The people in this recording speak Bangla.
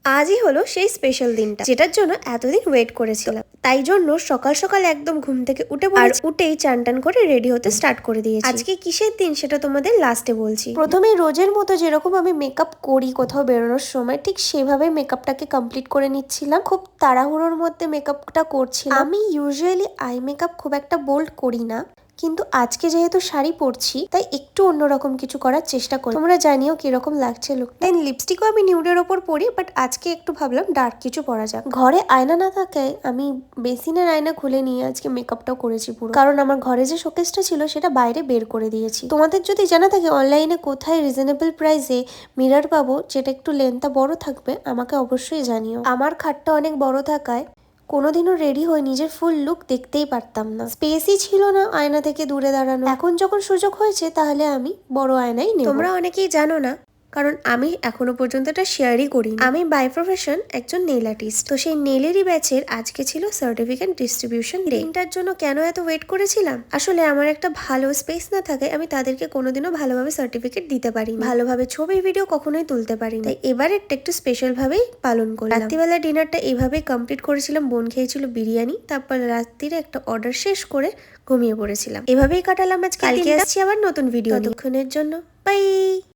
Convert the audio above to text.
আজই হলো সেই স্পেশাল দিনটা যেটার জন্য এতদিন ওয়েট করেছিলাম। তাই জন্য সকাল সকাল একদম ঘুম থেকে উঠে পড়েছি, আর উঠেই চান টান করে রেডি হতে স্টার্ট করে দিয়েছি। আজকে কিসের দিন সেটা তোমাদের লাস্টে বলছি। প্রথমে রোজের মতো যেরকম আমি মেকআপ করি কোথাও বেরোনোর সময়, ঠিক সেভাবে মেকআপটাকে কমপ্লিট করে নিচ্ছিলাম। খুব তাড়াহুড়োর মধ্যে মেকআপটা করছিলাম। আমি ইউজুয়ালি আই মেকআপ খুব একটা বোল্ড করি না, কিন্তু আজকে যেহেতু শাড়ি পরছি তাই একটু অন্যরকম কিছু করার চেষ্টা করি। তোমরা জানিও কিরকম লাগছে লুক। দেন লিপস্টিকও আমি নিউডের ওপর পরি, বাট আজকে একটু ভাবলাম ডার্ক কিছু পরা যাক। ঘরে আয়না না থাকায় আমি বেসিনের আয়না খুলে নিয়ে আজকে মেকআপটাও করেছি পুরো, কারণ আমার ঘরে যে শোকেসটা ছিল সেটা বাইরে বের করে দিয়েছি। তোমাদের যদি জানা থাকে অনলাইনে কোথায় রিজনেবল প্রাইসে মিরর পাবো যেটা একটু লেন্থটা বড় থাকবে, আমাকে অবশ্যই জানিও। আমার খাটটা অনেক বড় থাকায় কোনোদিনও রেডি হয়ে নিজের ফুল লুক দেখতেই পারতাম না, স্পেসই ছিল না আয়না থেকে দূরে দাঁড়ানো। এখন যখন সুযোগ হয়েছে তাহলে আমি বড় আয়নাই নেব। তোমরা অনেকেই জানো না, কারণ আমি এখনো পর্যন্ত এটা শেয়ারই করি। আমি বাই প্রফেশন একজন নেল আর্টিস্ট। তো সেই নেলেরই ব্যাচের আজকে ছিল সার্টিফিকেট ডিস্ট্রিবিউশন ডে। দিনটার জন্য কেন এত ওয়েট করেছিলাম, আসলে আমার একটা ভালো স্পেস না থাকে আমি তাদেরকে কোনোদিনও ভালোভাবে সার্টিফিকেট দিতে পারি, ভালোভাবে ছবি ভিডিও কখনোই তুলতে পারি। তাই এবারে একটু স্পেশাল ভাবেই পালন করলাম। রাত্রিবেলা ডিনারটা এইভাবেই কমপ্লিট করেছিলাম। বোন খেয়েছিল বিরিয়ানি, তারপর রাত্রিরে একটা অর্ডার শেষ করে ঘুমিয়ে পড়েছিলাম। এভাবেই কাটালাম আজকে। কালকে আসছি আবার নতুন ভিডিও। ততক্ষণের জন্য বাই।